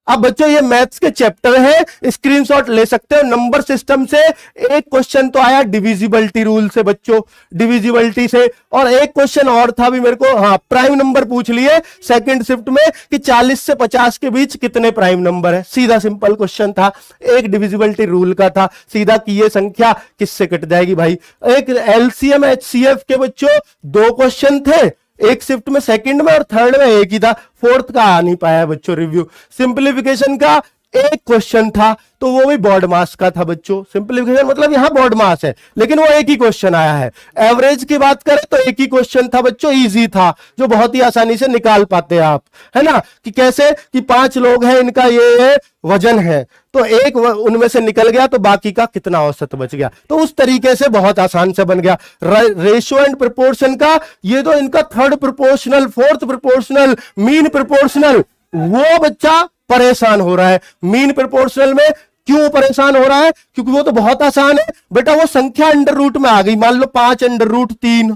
अब बच्चों ये मैथ्स के चैप्टर है, स्क्रीनशॉट ले सकते हो। नंबर सिस्टम से एक क्वेश्चन तो आया डिविजिबिलिटी रूल से बच्चों, डिविजिबिलिटी से, और एक क्वेश्चन और था भी मेरे को, हाँ प्राइम नंबर पूछ लिए सेकंड शिफ्ट में कि 40 से 50 के बीच कितने प्राइम नंबर है। सीधा सिंपल क्वेश्चन था, एक डिविजिबिलिटी रूल का था सीधा कि ये संख्या किससे कट जाएगी भाई। एक एलसीएम एचसीएफ के बच्चों 2 क्वेश्चन थे, एक शिफ्ट में, सेकंड में, और थर्ड में एक ही था, फोर्थ का आ नहीं पाया बच्चों रिव्यू। सिंप्लीफिकेशन का एक क्वेश्चन था तो वो भी बोर्ड मास का था बच्चों। सिंप्लीफिकेशन मतलब यहां बोर्ड मास है लेकिन वो एक ही क्वेश्चन आया है। एवरेज की बात करें तो एक ही क्वेश्चन था बच्चों, इजी था, जो बहुत ही आसानी से निकाल पाते हैं आप, है ना, कि कैसे कि 5 लोग हैं, इनका ये वजन है, तो एक उनमें से निकल गया तो बाकी का कितना औसत बच गया, तो उस तरीके से बहुत आसान से बन गया। रेशियो एंड प्रोपोर्शन का ये तो इनका third proportional, fourth proportional, mean proportional, वो बच्चा परेशान हो रहा है। मीन प्रोपोर्शनल में क्यों परेशान हो रहा है? क्योंकि वो तो बहुत आसान है बेटा, वो संख्या अंडर रूट में आ गई, मान लो 5 अंडर रूट 3,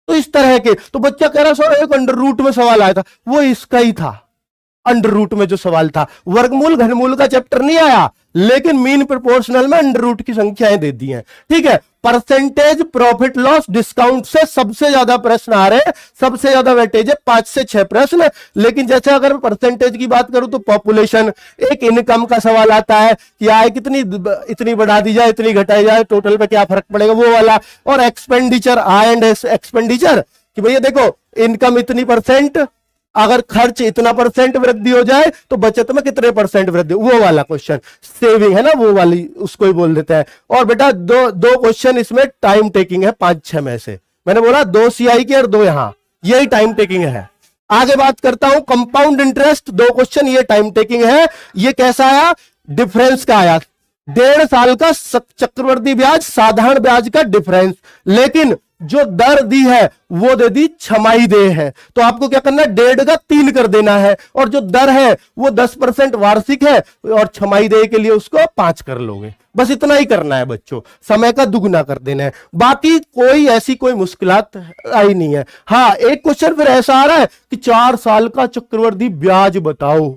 तो इस तरह के, तो बच्चा कह रहा सर एक अंडर रूट में सवाल आया था, वो इसका ही था, अंडर रूट में जो सवाल था। वर्गमूल घनमूल का चैप्टर नहीं आया, लेकिन मीन प्रोपोर्शनल में अंडर रूट की संख्याएं दे दी हैं, ठीक है। परसेंटेज प्रॉफिट लॉस डिस्काउंट से सबसे ज्यादा प्रश्न आ रहे हैं, सबसे ज्यादा वेटेज है 5 से 6 प्रश्न। लेकिन जैसे अगर परसेंटेज की बात करूं तो पॉपुलेशन, एक इनकम का सवाल आता है कि आय कितनी, इतनी बढ़ा दी जाए, इतनी घटाई जाए, टोटल पे क्या फर्क पड़ेगा, वो वाला। और एक्सपेंडिचर, आय एंड एक्सपेंडिचर, कि भैया देखो इनकम इतनी परसेंट, अगर खर्च इतना परसेंट वृद्धि हो जाए तो बचत में कितने परसेंट वृद्धि, वो वाला क्वेश्चन। सेविंग है ना, वो वाली, उसको ही बोल देते हैं। और बेटा दो क्वेश्चन इसमें टाइम टेकिंग है 5-6 में से, मैंने बोला 2 CI के और 2 यहां, यही टाइम टेकिंग है। आगे बात करता हूं कंपाउंड इंटरेस्ट, 2 क्वेश्चन, ये टाइम टेकिंग है। ये कैसा आया? डिफरेंस का आया, 1.5 साल का चक्रवृद्धि ब्याज, साधारण ब्याज का डिफरेंस, लेकिन जो दर दी है वो दे दी छमाही दे है, तो आपको क्या करना है, 1.5 का 3 कर देना है, और जो दर है वो 10% वार्षिक है, और छमाही दे के लिए उसको 5 कर लोगे, बस इतना ही करना है बच्चों, समय का दुगना कर देना है, बाकी कोई ऐसी कोई मुश्किलात आई नहीं है। हाँ एक क्वेश्चन फिर ऐसा आ रहा है कि 4 साल का चक्रवृद्धि ब्याज बताओ,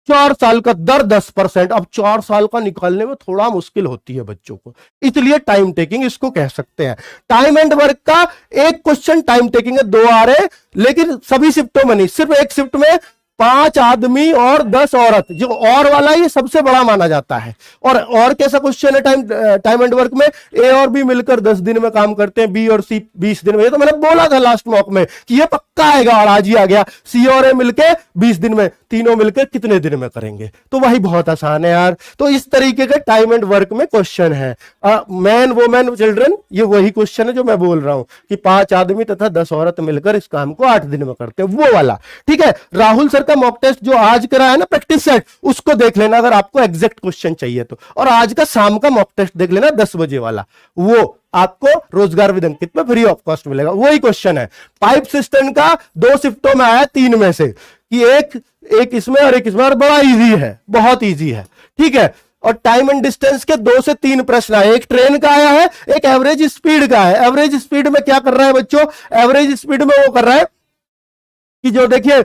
4 साल का दर 10%, अब 4 साल का निकालने में थोड़ा मुश्किल होती है बच्चों को, इसलिए टाइम टेकिंग इसको कह सकते हैं। टाइम एंड वर्क का एक क्वेश्चन टाइम टेकिंग है, 2 आ रहे, लेकिन सभी शिफ्टों में नहीं, सिर्फ एक शिफ्ट में 5 आदमी और 10 औरत, जो और वाला ये सबसे बड़ा माना जाता है। और कैसा क्वेश्चन है टाइम एंड वर्क में? ए और बी मिलकर 10 दिन में काम करते हैं, बी और सी 20 दिन में, ये तो मैंने बोला था लास्ट मॉक में कि ये पक्का आएगा, और आज ही आ गया। सी और ए मिलकर 20 दिन में, तीनों मिलकर कितने दिन में करेंगे, तो वही बहुत आसान है यार। तो इस तरीके के टाइम एंड वर्क में क्वेश्चन है। मैन वोमेन चिल्ड्रन, ये वही क्वेश्चन है जो मैं बोल रहा हूं कि 5 आदमी तथा 10 औरत मिलकर इस काम को 8 दिन में करते हैं, वो वाला, ठीक है। राहुल सर का मॉक टेस्ट जो आज करा है ना प्रैक्टिस सेट, उसको देख लेना अगर आपको एग्जैक्ट क्वेश्चन चाहिए तो, और आज का शाम का मॉक टेस्ट देख लेना 10 बजे वाला, वो आपको रोजगार विद अंकित में फ्री ऑफ कॉस्ट मिलेगा, वही क्वेश्चन है। पाइप सिस्टम का 2 शिफ्टों में आया, 3 में से, कि एक इसमें और एक इसमें, और बड़ा इजी है, बहुत इजी है, ठीक है। और टाइम एंड डिस्टेंस के 2 से 3 प्रश्न आए, एक ट्रेन का आया है, एक एवरेज स्पीड का है। एवरेज स्पीड में क्या कर रहा है बच्चों? एवरेज स्पीड में वो कर रहा है कि जो देखिए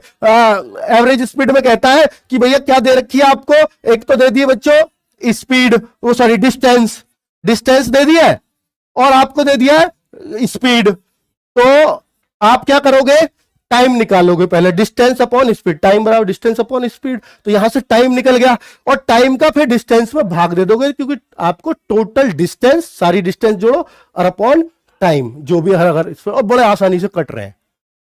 एवरेज स्पीड में कहता है कि भैया क्या दे रखी है आपको, एक तो दे दिए बच्चों स्पीड, वो सॉरी डिस्टेंस दे दिया है, और आपको दे दिया है स्पीड, तो आप क्या करोगे, टाइम निकालोगे पहले, डिस्टेंस अपॉन स्पीड, टाइम बराबर डिस्टेंस अपॉन स्पीड, तो यहां से टाइम निकल गया, और टाइम का फिर डिस्टेंस में भाग दे दोगे, क्योंकि आपको टोटल डिस्टेंस, सारी डिस्टेंस जोड़ो और अपॉन टाइम, जो भी हर अगर, और बड़े आसानी से कट रहे हैं,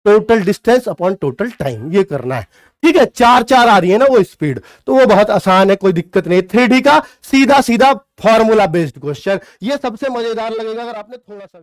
total distance upon total time, ये करना है, ठीक है। 4 आ रही है ना वो स्पीड, तो वो बहुत आसान है, कोई दिक्कत नहीं। 3D का सीधा सीधा फॉर्मूला बेस्ड क्वेश्चन, ये सबसे मजेदार लगेगा अगर आपने थोड़ा सा